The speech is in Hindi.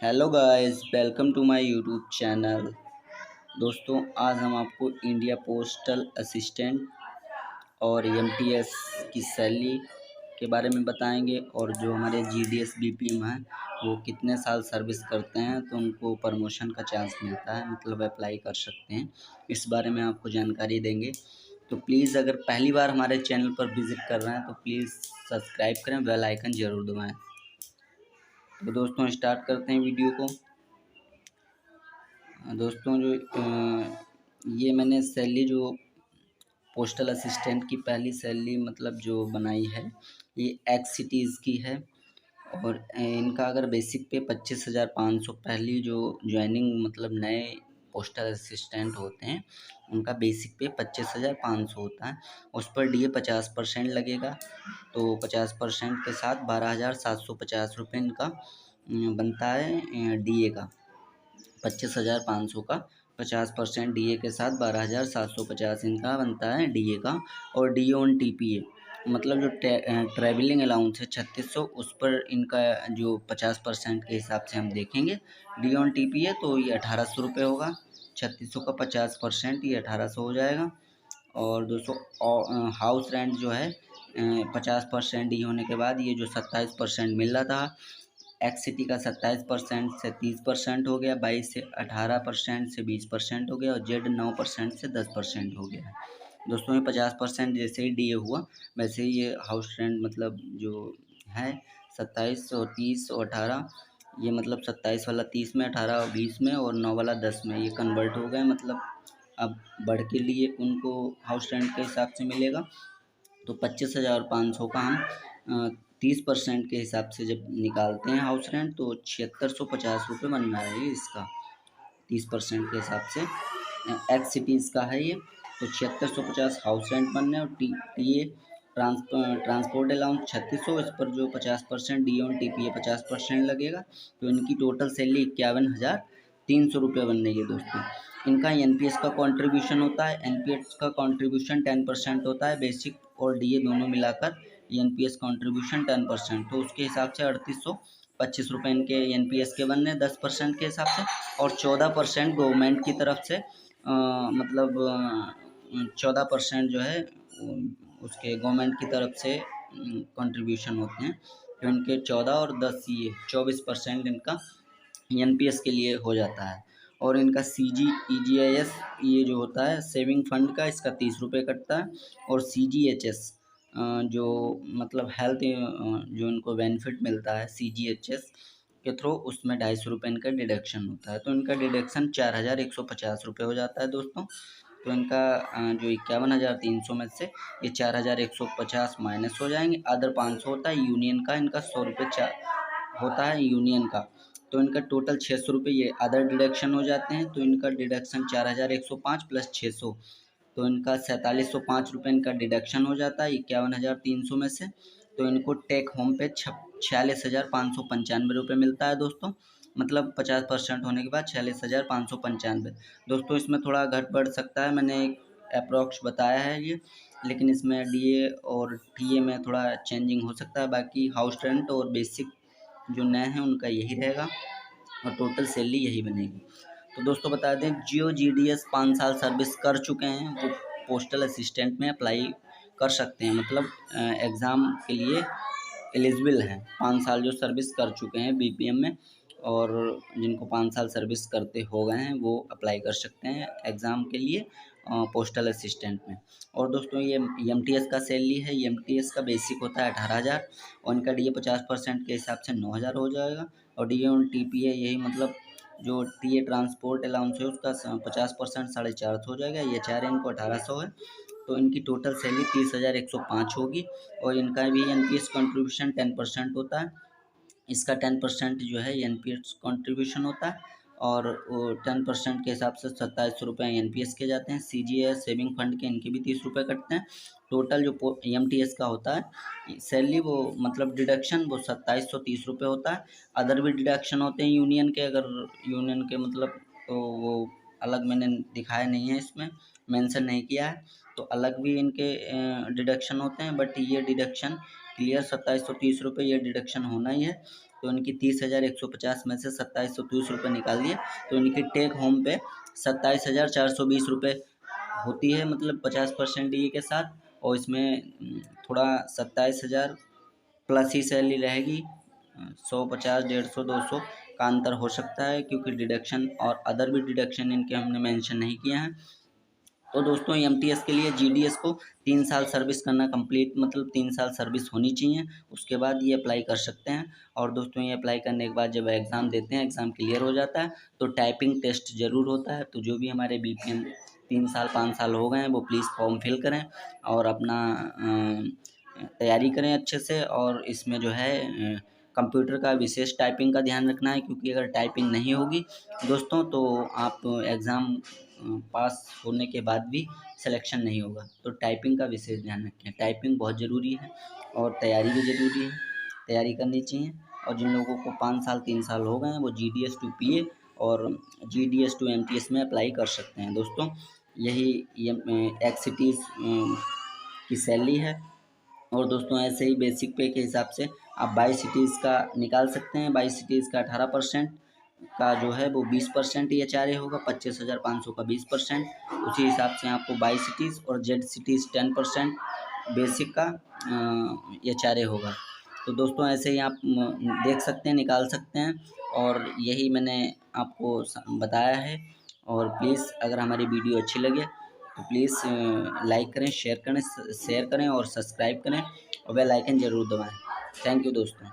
Hello guys, welcome to my YouTube channel. दोस्तों, आज हम आपको इंडिया पोस्टल असिस्टेंट और एमटीएस की सैलरी के बारे में बताएंगे और जो हमारे जीडीएस बीपीएम हैं वो कितने साल सर्विस करते हैं तो उनको प्रमोशन का चांस मिलता है, मतलब अप्लाई कर सकते हैं। इस बारे में आपको जानकारी देंगे। तो प्लीज़ अगर पहली बार हमारे चैनल पर विज़िट कर रहे हैं तो प्लीज़ सब्सक्राइब करें, बेल आइकन ज़रूर दबाएँ। तो दोस्तों स्टार्ट करते हैं वीडियो को। दोस्तों ये मैंने सैलरी जो पोस्टल असिस्टेंट की पहली सैलरी मतलब जो बनाई है ये एक्स सिटीज़ की है। और इनका अगर बेसिक पे 25,500 पहली जो ज्वाइनिंग मतलब नए पोस्टल असिस्टेंट होते हैं उनका बेसिक पे 25,500 होता है। उस पर डीए 50% लगेगा, तो 50% के साथ 12,750 रुपये इनका बनता है डीए का। 25,500 का 50% डीए के साथ 12,750 इनका बनता है डीए का। और डी ऑन टीपीए मतलब जो ट्रैवलिंग अलाउंस है 3600, उस पर इनका जो 50% के हिसाब से हम देखेंगे डी ऑन टीपीए तो ये 1,800 रुपये होगा। 3600 का 50% ये 1,800 हो जाएगा। और दोस्तों हाउस रेंट जो है 50% डी होने के बाद ये जो 27% मिल रहा था एक्स सिटी का 27% से 30% हो गया, 22 से 18% से 20% हो गया और जेड 9% से 10% हो गया है। दोस्तों ये 50% जैसे ही डीए हुआ वैसे ही ये हाउस रेंट मतलब जो है 27 और 30 और 18, ये मतलब 27 वाला 30 में, 18 20 में और 9 वाला 10 में ये कन्वर्ट हो गए। मतलब अब बढ़ के लिए उनको हाउस रेंट के हिसाब से मिलेगा। तो 25,500 का हम 30% के हिसाब से जब निकालते हैं हाउस रेंट तो 7,650 रुपये बन रहा है इसका। 30% के हिसाब से एक्स सिटीज़ का है ये, तो 7,650 हाउस रेंट बन रहे हैं। और टी ए ट्रांसपोर्ट अलाउंस 3,600, इस पर जो 50% D on T P A 50% लगेगा, तो इनकी टोटल सैलरी 51,300 रुपये बन रही है। दोस्तों इनका एनपीएस का कंट्रीब्यूशन होता है, एनपीएस का कंट्रीब्यूशन 10% होता है, बेसिक और डीए दोनों मिलाकर एनपीएस कंट्रीब्यूशन 10%, तो उसके हिसाब से 3,825 रुपये इनके एनपीएस के बन रहे हैं 10% के हिसाब से। और 14% गवर्नमेंट की तरफ से मतलब 14% जो है उसके गवर्नमेंट की तरफ से कंट्रीब्यूशन होते हैं, तो इनके 14 और 10 ये 24% इनका एनपीएस के लिए हो जाता है। और इनका सीजी ईजीआईएस ये जो होता है सेविंग फंड का, इसका 30 रुपये कटता है। और सीजीएचएस जो मतलब हेल्थ जो इनको बेनिफिट मिलता है सीजीएचएस के थ्रू, उसमें 250 रुपये इनका डिडक्शन होता है, तो इनका डिडक्शन 4,150 रुपये हो जाता है। दोस्तों तो इनका जो 51,300 में से ये 4,150 माइनस हो जाएंगे। अदर 500 होता है यूनियन का, इनका 100 रुपये होता है यूनियन का, तो इनका टोटल 600 रुपये ये अदर डिडक्शन हो जाते हैं। तो इनका डिडक्शन 4,105 प्लस 600, तो इनका 4,705 रुपये इनका डिडक्शन हो जाता है 51,300 में से। तो इनको टेक होम पे 46,595 रुपये मिलता है। दोस्तों मतलब 50% होने के बाद 46,595। दोस्तों इसमें थोड़ा घट बढ़ सकता है, मैंने एक अप्रॉक्स बताया है ये, लेकिन इसमें डीए और टीए में थोड़ा चेंजिंग हो सकता है। बाकी हाउस रेंट और बेसिक जो नए हैं उनका यही रहेगा और टोटल सैलरी यही बनेगी। तो दोस्तों बता दें जियो जीडीएस 5 साल सर्विस कर चुके हैं वो पोस्टल असिस्टेंट में अप्लाई कर सकते हैं, मतलब एग्ज़ाम के लिए एलिजिबल हैं। 5 साल जो सर्विस कर चुके हैं बीपीएम में और जिनको 5 साल सर्विस करते हो गए हैं वो अप्लाई कर सकते हैं एग्ज़ाम के लिए पोस्टल असिस्टेंट में। और दोस्तों ये एमटीएस का सैलरी है, एमटीएस का बेसिक होता है 18,000 और इनका डीए 50% के हिसाब से 9,000 हो जाएगा। और डीए और टीपीए यही मतलब जो टीए ट्रांसपोर्ट अलाउंस है उसका 50% 450 हो जाएगा, ये चार इनको 1,800 है। तो इनकी टोटल सैलरी 30,105 होगी। और इनका भी एनपीएस कंट्रीब्यूशन 10% होता है, इसका 10% जो है एनपीएस कंट्रीब्यूशन होता है। और वो 10% के हिसाब से 2,700 रुपये एनपीएस के जाते हैं। सीजीएस सेविंग फंड के इनके भी 30 रुपये कटते हैं। टोटल जो एमटीएस का होता है सैलरी वो मतलब डिडक्शन वो 2,730 रुपये होता है। अदर भी डिडक्शन होते हैं यूनियन के, अगर यूनियन के मतलब तो वो अलग मैंने दिखाया नहीं है, इसमें मेंशन नहीं किया है, तो अलग भी इनके डिडक्शन होते हैं। बट ये डिडक्शन क्लियर 2,730 रुपये ये डिडक्शन होना ही है। तो इनकी 30,150 में से 2730 रुपये निकाल दिए, तो इनकी टेक होम पे 27,420 रुपये होती है, मतलब 50% डी के साथ। और इसमें थोड़ा 27,000 प्लस ही सैलरी रहेगी, 150, 150, 200 का अंतर हो सकता है, क्योंकि डिडक्शन और अदर भी डिडक्शन इनके हमने मेंशन नहीं किए हैं। तो दोस्तों एमटीएस के लिए जीडीएस को 3 साल सर्विस करना कंप्लीट, मतलब 3 साल सर्विस होनी चाहिए, उसके बाद ये अप्लाई कर सकते हैं। और दोस्तों ये अप्लाई करने के बाद जब एग्ज़ाम देते हैं, एग्ज़ाम क्लियर हो जाता है, तो टाइपिंग टेस्ट ज़रूर होता है। तो जो भी हमारे बीपीएम 3 साल 5 साल हो गए हैं, वो प्लीज़ फॉर्म फिल करें और अपना तैयारी करें अच्छे से। और इसमें जो है कंप्यूटर का विशेष टाइपिंग का ध्यान रखना है, क्योंकि अगर टाइपिंग नहीं होगी दोस्तों तो आप एग्ज़ाम पास होने के बाद भी सिलेक्शन नहीं होगा। तो टाइपिंग का विशेष ध्यान रखें, टाइपिंग बहुत ज़रूरी है और तैयारी भी ज़रूरी है, तैयारी करनी चाहिए। और जिन लोगों को 5 साल 3 साल हो गए हैं, वो जीडीएस टू पीए और जीडीएस टू एमटीएस में अप्लाई कर सकते हैं दोस्तों। यही ये एक्सिटीज़ की सैलरी है। और दोस्तों ऐसे ही बेसिक पे के हिसाब से आप बाई सिटीज़ का निकाल सकते हैं। बाई सिटीज़ का 18% का जो है वो 20% ही एचआरए होगा, 25,500 का 20%। उसी हिसाब से आपको बाई सिटीज़ और जेड सिटीज़ 10% बेसिक का एचआरए होगा। तो दोस्तों ऐसे ही आप देख सकते हैं, निकाल सकते हैं। और यही मैंने आपको बताया है। और प्लीज़ अगर हमारी वीडियो अच्छी लगे तो प्लीज़ लाइक करें, शेयर करें और सब्सक्राइब करें और बेल आइकन ज़रूर दबाएं। थैंक यू दोस्तों।